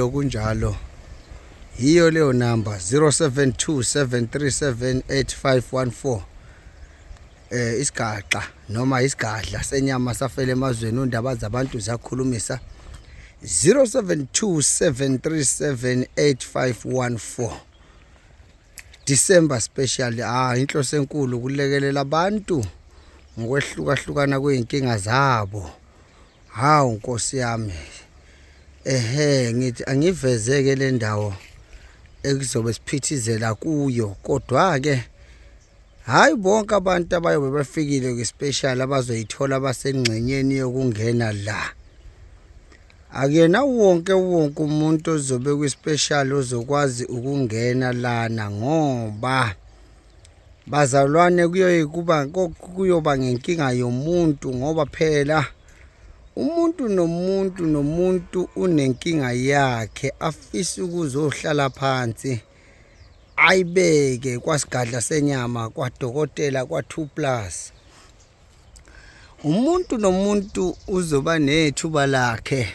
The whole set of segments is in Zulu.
kunjalo. Hiyo leo namba 0727378514. Isigaxa noma isigadla senyama safele emazweni undaba zabantu zakhulumisa 0727378514. December special inhloso enkulu kulekelela abantu ngokwehlukahlukana kweinkinga zabo. Hawu Nkosi yami. Ngithi angivezeke le ndawo ekuzobe siphithizela kuyo, kodwa ke hayi bonke abantu abayobe bafikile kwispecial abazoyithola abasengxenyeni yokungena la. Akuyena wonke umuntu ozobe kwispecial ozokwazi ukungena lana, ngoba bazalwane kuyoba ngenkinga yomuntu, ngoba phela umuntu nomuntu unenkinga yakhe afisa ukuzohlala phansi ayibeke kwasigadla senyama, kwadokotela, kwa2+. Umuntu nomuntu uzoba nethuba lakhe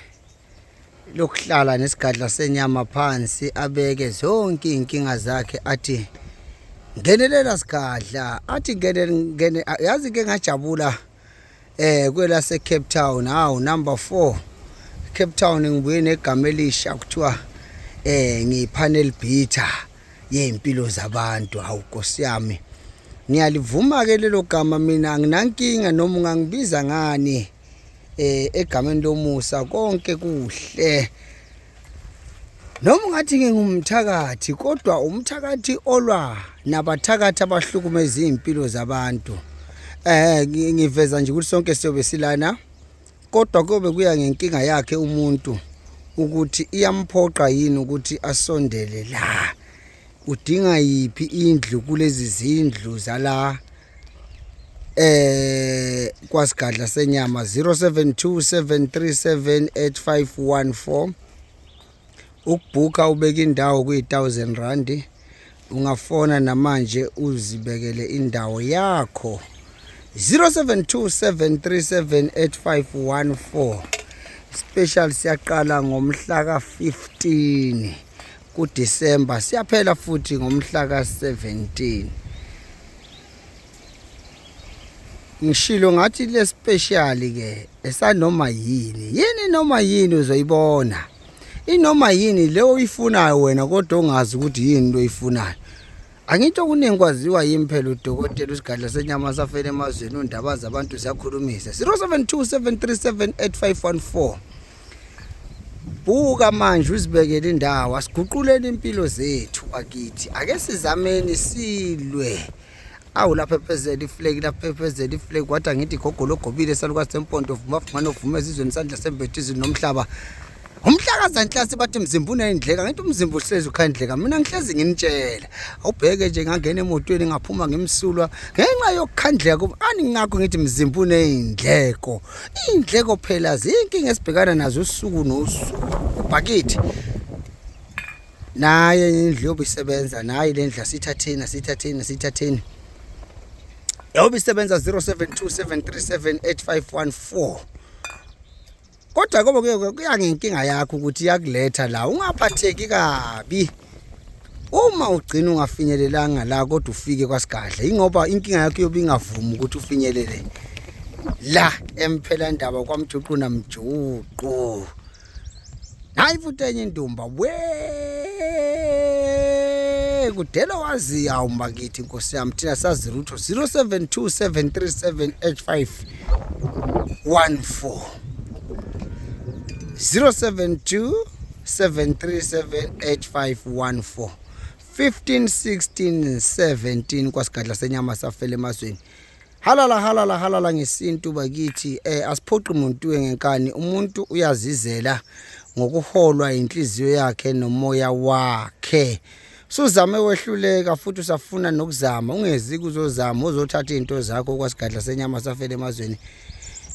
lokuhlala nesigadla senyama phansi abeke zonke inkinga zakhe, athi ngenelela sigadla, athi ngene. Yazi ke ngajabula kwela se Cape Town, number 4 Cape Town, ngibuye negama elisha kuthiwa ngipanel beater yempilo zabantu. Hawu Nkosi yami, ngiyalivuma ke lelo gama, mina nginankinga noma ungangibiza ngani egameni lomusa konke kuhle, noma ungathi ngingumthakathi, kodwa umthakathi olwa nabathakathi abahlukumeza impilo zabantu. Ngiveza nje ukuthi sonke siyobe silana, kodwa kube kuya ngenkinga yakhe umuntu ukuthi iyamphoqa yini ukuthi asondele la, udinga yipi indlu kulezi zindlu zala kwasigadla senyama. 0727378514. ukubhuka ubeka indawo kuyi1000 rand. Ungafona namanje uzibekele indawo yakho 0727378514. Special siyaqala ngomhla ka15 kuDisemba, siyaphela futhi ngomhla ka17. Ngishilo ngathi le special ke esanoma yini noma yini uzoyibona. Inoma yini le oyifunayo wena, kodwa ungazi ukuthi yini lo oyifunayo. Angitho kuningi kwaziwa yimphela udokotela usigadla senyama safele emazweni undaba zabantu ziyakhulumisa. 0727378514. Buka manje uzibekele indawo, asiguquleni impilo zethu akithi. Ake sizameni silwe. Lapha ephezela iflag, wathi angithi igogologobile saluka sempondo vuma ovuma ezizweni isandla sembethizini nomhlaba. Umhlaka zanhlasi bathi mzimba unendleka, ngithi umzimba uhlezi ukhandleka, mina ngihlezi nginitshela. Awubheke nje ngangena emotweni ngaphuma ngimsulwa ngenxa yokukhandleka kuba ngingakho ngithi mzimba unendleko. Indleko phela zinkinga esibhekana nazo usuku nosuku. Bhakithi naye indlu yobisebenza, naye le ndlu sithatheni yobisebenza 0727378514. Kodwa kobe kuya ngenkinga yakho ukuthi iyakuletha la, ungaphatheki kabi uma ugcina ungafinyelelanga la, kodwa ufike kwasigadla, ingoba inkinga yakho yobe ingavumi ukuthi ufinyelele la emphela ndaba kwaMjuqu naMjuqu. Hayi futhi enye indumba kudela wazi yawu mbakithi Nkosi yami, thina sazi lutho. 0727378514. 0727378514. 15 16 17 kwasigadla senyama safele emazweni. Halala ngesintu bakithi. Asiphoqi umuntu ngenkani, umuntu uyazizela ngokuholwa inhliziyo yakhe nomoya wakhe. Suzame wehluleka futhi usafuna nokuzama, ungezi kuzozama uzothatha izinto zakho kwasigadla senyama safele emazweni.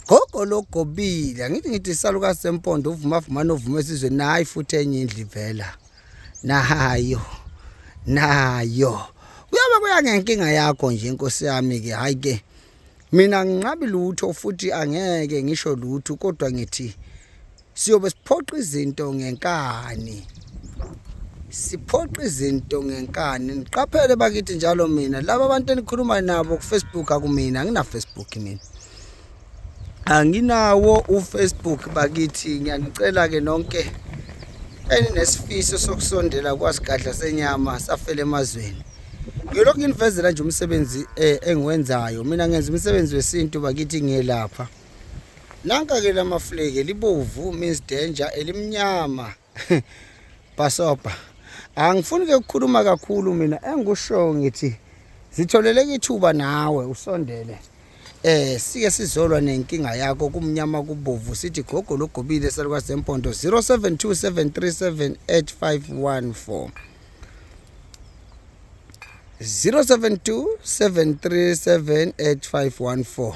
Gogologobile ngithi saluka sempondo uvuma novuma esizweni, nayi futhi enye indlu ivela nayo kuyabe kuya ngenkinga yakho nje Nkosi yami ke. Hayi ke mina nginqabi lutho futhi angeke ngisho lutho, kodwa ngithi siyobe siphoqa izinto ngenkani. Siphoqa izinto ngenkani. Niqaphele bakithi njalo mina laba abantu enikhuluma nabo ku Facebook akumina, angina Facebook mina. Anginawo uFacebook bakithi. Ngiyanicela ke nonke enesifiso sokusondela kwasigadla senyama safele emazweni. Ngilokhu nginivezela nje umsebenzi engiwenzayo. Mina ngenza umsebenzi wesintu bakithi ngiyelapha. Nanka ke lamafleke libovu means danger, elimnyama basopa. Angifuni ke ukukhuluma kakhulu mina, engusho ngithi zitholeleke ithuba nawe usondele. Sike sizolwa nenkinga yakho kumnyama kubovu sithi gogo logobile salukwa sempondo 0727378514 0727378514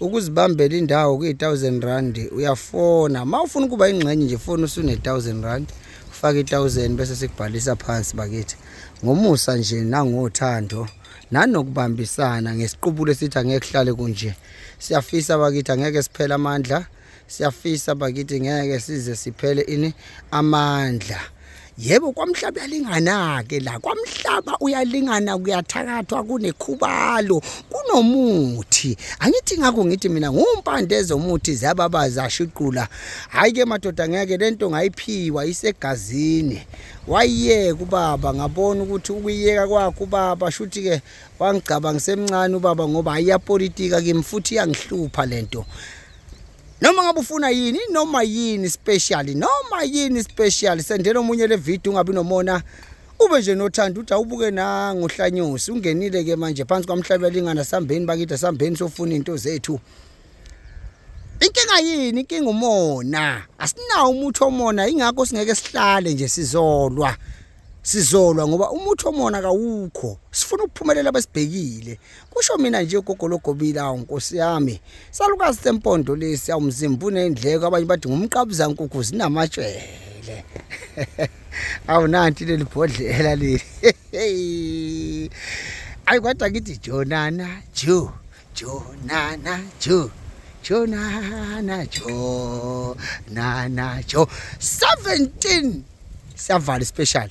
ukuzibambela indawo ku1000 uyafona. Mawufuna kuba ingxenye nje fona usune1000 ufaka 1000 bese sikubhalisa phansi bakithi ngomusa nje nangothando nanokubambisana ngesiqubulo esithi angeke hlale kunje. Siyafisa bakithi angeke siphele amandla. Siyafisa bakithi ngeke size siphele ini amandla. Yebo Kwamhlabuyalingana ke la Kwamhlaba uyalingana kuyathakathwa kunekhubalo kunomuthi. Angithi ngakho ngithi mina ngumpande ezomuthi zababaza ashiqula. Hayi ke madoda ngeke lento ngayiphiwa isegazini. Wayiyeka ubaba ngabona ukuthi ukuyeka kwakhe ubaba shuthi ke wangicaba ngisemncane ubaba ngoba ayiyapolitika kimi futhi yangihlupha lento. Noma ngabe ufuna yini noma yini special sendela omunye le video ungabi nomona ube nje nothanda uthi awubuke nangu Hlanyusi ungenile ke manje phansi Kwamhlabuyalingana sambeni bakithi sambeni sofuna into zethu. Inkinga yini? Inkinga umona. Asinawo umuthi omona ingakho singeke sihlale nje sizolwa ngoba umuthi omona kawukho. Sifuna ukuphumelela besibhekile. Kusho mina nje ugogo logobile awu Nkosi yami. Salukazi sempondo lesi awumzimba unendleko abanye bathi ngumqabuza nkukhu zinamatshwele. Awu nanti leli bhodlela leli. Ayi kodwa ngithi Jonana Jo. Jonana Jo 17 siyavala special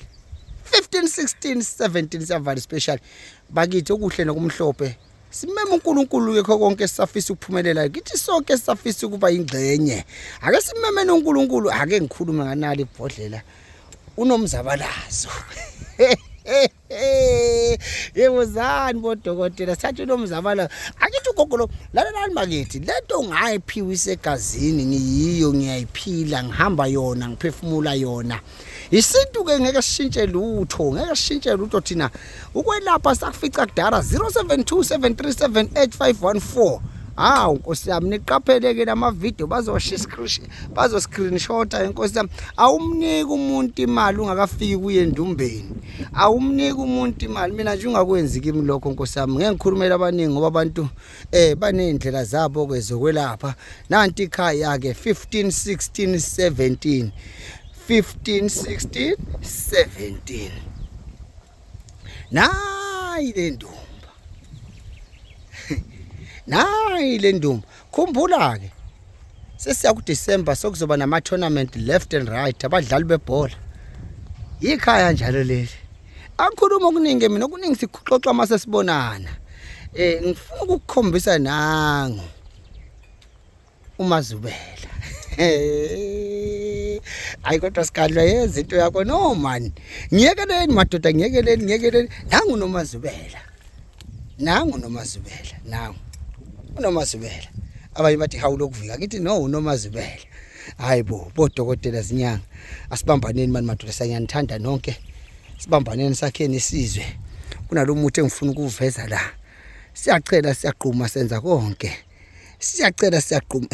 15 16 17 siyavala special bakithi okuhle nokumhlophe simeme uNkulunkulu ke konke sisafisa ukuphumelela kithi sonke sisafisa ukuba ingxenye ake simeme noNkulunkulu ake ngikhulume nganali ibhodlela unomzabalazo. Yebo zani bodokotela sathi unomzabalazo akithi ugogolo lalela makithi lento ngayiphiwa isegazini ngiyiyo ngiyayiphila ngihamba yona ngiphefumula yona. Isintu ke ngeke sishintshe lutho thina ukwelapha sakufica kudala 0727378514. Hawu Nkosi yami niqapheleke lama video bazo screenshota Nkosi yami. Awumniki umuntu imali ungakafiki kuye endumbeni. Awumniki umuntu imali mina nje ungakwenzi kimi lokho Nkosi yami. Ngeke ngikhulumela abaningi ngoba abantu banezindlela zabo kwezokwelapha. Nanti ikhaya ke 15 16 17 15 16 17 nayi le ndumba khumbula ke sesiya ku December sokuzoba nama tournament left and right abadlali bebhola ikhaya njalo leli. Akukhuluma okuningi mina okuningi sikuxoxa mase sibonana. Ngifuna ukukukhombisa nangu uMazubela. Ayi kodwa sikadla yenza into yakho no man. Ngiyekeleni madoda ngiyekeleni nangu uNomazubela. uNomazubela. Abanye bathi hawu lokuvika ngithi no uNomazubela. Hayibo bodokotela zinyanga asibambaneni mani madoda sanyanithanda nonke. Sibambaneni sakheni isizwe. Kunalomuthi engifuna ukuveza la. Siyacela siyaqhuma senza konke. Siyaqhuma.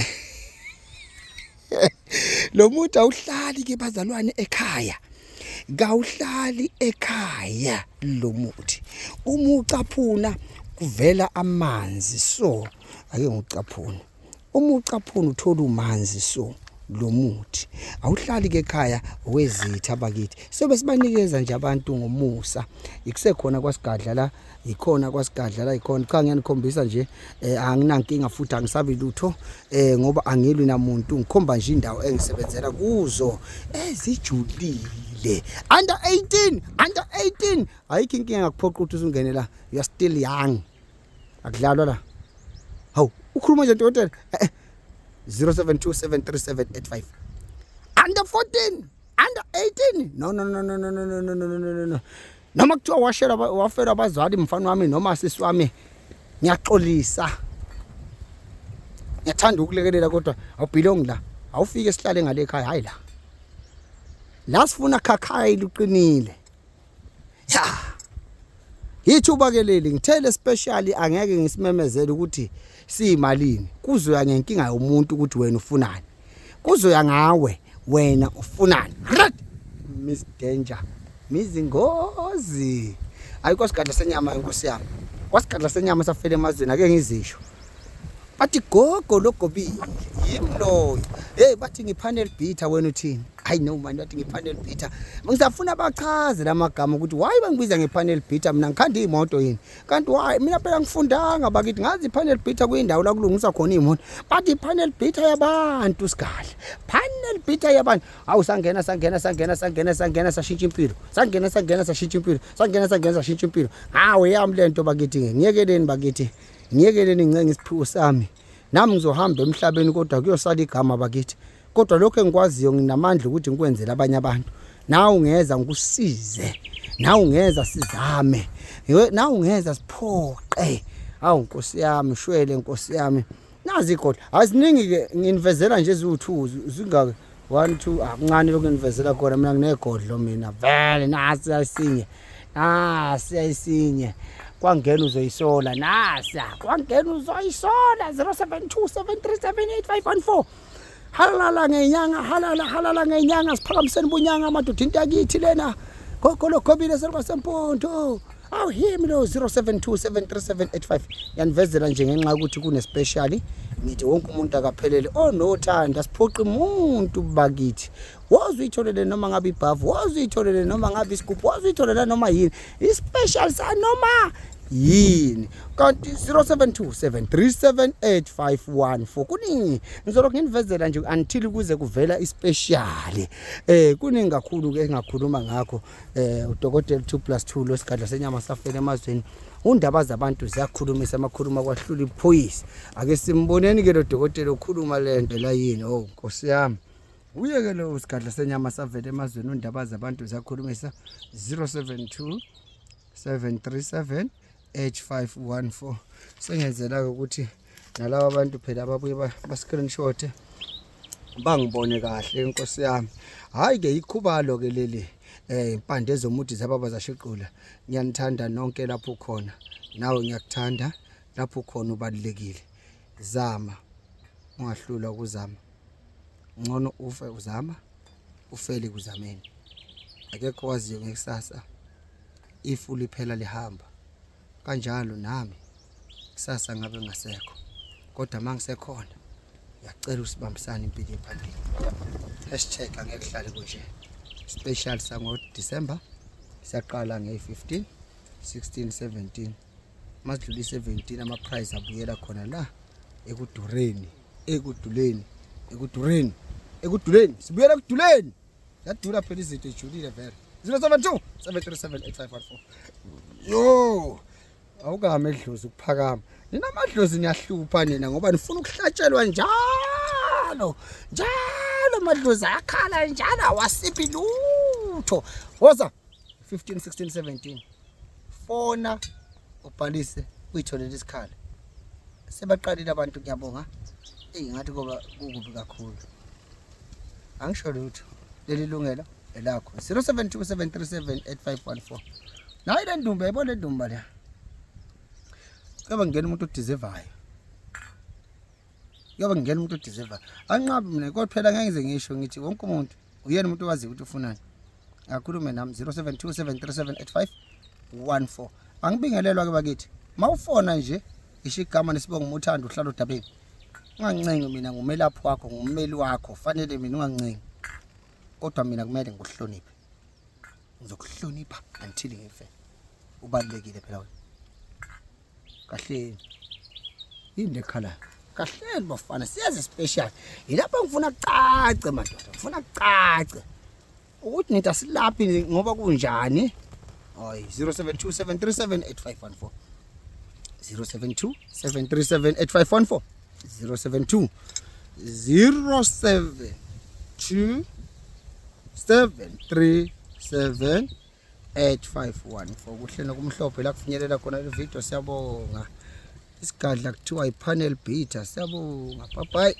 Lo muntu awuhlali ke bazalwane ekhaya. Kawuhlali ekhaya lo muthi. Umucaphuna kuvela amanzi so ake ngucaphuna. Umucaphuna uthola umanzi so lo muthi. Awuhlali ke ekhaya wezitha bakithi. Sobe sibanikeza nje abantu ngomusa. Ikusekhona kwaSigadla la, ikhona kwaSigadla la, ikhona. Cha ngiyanikhombisa nje anginankinga futhi angisabi lutho ngoba angilwi namuntu, ngikhomba nje indawo engisebenzela kuzo ezijulile. Under 18 ayikho inkinga ngakuphoqa ukuthi usungene la, you are still young. Akudlalwa la. Hawu ukhuluma nje dokotela 07273785. Under 14, under 18. No. Noma kuthiwa wafela abazali mfana wami noma sisi wami, ngiyaxolisa. Ngiyathanda ukulekelela kodwa awubhilongi la. Awufike sihlale ngale ekhaya, hayi la. La sifuna khakhaya luqinile. Ya. Yithuba ke leli ngithele specially angeke ngisimemezele ukuthi siyimalini. Kuzoya ngenkinga yomuntu ukuthi wena ufunani. Kuzoya ngawe wena ufunani. Miss Danger. Mizingozi. Ayikho Sigadla senyama inkosi yami. Kwasigadla senyama safela emazweni ake ngizisho. Bathi gogo logobile yimlo. Hey bathi ngipanel beater wena uthini? I know man bathi ngipanel beater. Ngisafuna abachaze lamagama ukuthi why bangibiza ngepanel beater mina ngikhanda imoto yini? Kanti why mina phela ngifundanga bakithi ngazi ipanel beater kuyindawo la kulungisa khona imoto. Bathi ipanel beater yabantu Sigadla. Panel beater yabantu. Awu sangena sashintsha impilo. Sangena sashintsha impilo. Sangena sashintsha impilo. Hawe yami lento bakithi ngiyekeleni bakithi. Ngiyekeleni ngincenge isiphiwo sami. Nami ngizohamba emhlabeni kodwa kuyosala igama bakithi. Kodwa lokho engikwaziyo nginamandla ukuthi ngikwenzele abanye abantu. Nawe ungeza ngikusize. Nawe ungeza sizame. Nawe ungeza siphoqe. Hawu Nkosi yami, shwele Nkosi yami. Nazi igodla. Asiningi ke nginvezela nje eziwu2 zingaka 1 2 akuncane lokungivezela khona mina nginegodlo mina. Vele nasi ayisinye. Siyayisinye. Kwangena uzoyisola nasa. Kwangena uzoyisola 0727378514. Halala ngenyanga siphakamiseni bunyanga amadoda into yakithi lena. Gogo lokhobile selkwasemponto. Awu himi lo 07273785. Yanivezela nje ngenxa ukuthi kune special. Ngithi wonke umuntu akaphelele onothanda siphoqa umuntu bakithi. Wozuyitholele noma ngabe ibhavu, wozuyitholele noma ngabe isigubhu, wozuyitholele noma yini. Ispecial sanoma yini. Kanti 0727378514 kuningi ngizolokhu nginivezela nje until kuze kuvela ispecial. Kuningi kakhulu ke engakhuluma ngakho. Udokotela 2+2 lo Sigadla senyama safela emazweni. Undaba zabantu ziyakhulumisa amakhuluma kwahlula iphoyisi. Ake simboneni ke lo dokotela okhuluma lento la yini. Oh Nkosi yami. Uye ke lo Sigadla senyama savela emazweni undaba zabantu ziyakhulumisa 0727378514. Sengenzela ukuthi nalabo abantu phela ababuye ba screenshot bangibone kahle Nkosi yami. Hayi ke ikhubalo ke leli impande ezomuthi zababa zashequla. Ngiyanithanda nonke lapho khona. Nawe ngiyakuthanda lapho khona ubalekile. Zama ungahlula ukuzama. Ngcono ufe uzama ufele kuzameni. Akekho waziyo ngekusasa ifu liphela lihamba. Kanjalo nami kusasa ngabe ngasekho. Kodwa mangisekhona ngiyacela usibambisane impilo ephambili. #angekuhlale kunje. Special sango December siyaqala nge15 16 17 masidlula 17 ama prize abuyela khona la ekudureni sibuyela ekuduleni yadura phela izinto ejulile vele 0727378514. Yo awukame edlozi ukuphakama nina amadlozi niyahlupha nina ngoba nifuna ukuhlatshelwa njalo amadlozi akhala njalo awasiphi lutho. Woza 15 16 17 fona ubhalise uyitholele isikhala. Sebaqalile abantu ngiyabonga. Ngathi kuba kukubi kakhulu. Angisho lutho. Leli lungelo elakho 0727378514. Nayi le ndumba yibona le ndumba la. Kaba ngena umuntu odeservayo. Anqabi mina kodwa phela ngeke ngize ngisho ngithi wonke umuntu uyena umuntu owazi ukuthi ufunani. Akukhulume nami 0727378514. Angibingelelwa ke bakithi. Mawufona nje isho igama nesibongo umuthando uhlala udabeni. ungancengi mina ngumelaphi wakho ngummeli wakho fanele mina ungancengi kodwa mina kumele ngikuhloniphe ngizokuhlonipha until ngife ubalekile phela wena kahle yini lekhala kahle bafana siyazi special yilapha ngifuna kucace madoda ngifuna kucace ukuthi nithi asilaphi ngoba kunjani hayi 0727378514 0727378514 072 072 7378514 kuhle nokumhlophe la kufinyelela khona le video siyabonga isigadla kuthiwa ipanel beater siyabonga bye bye.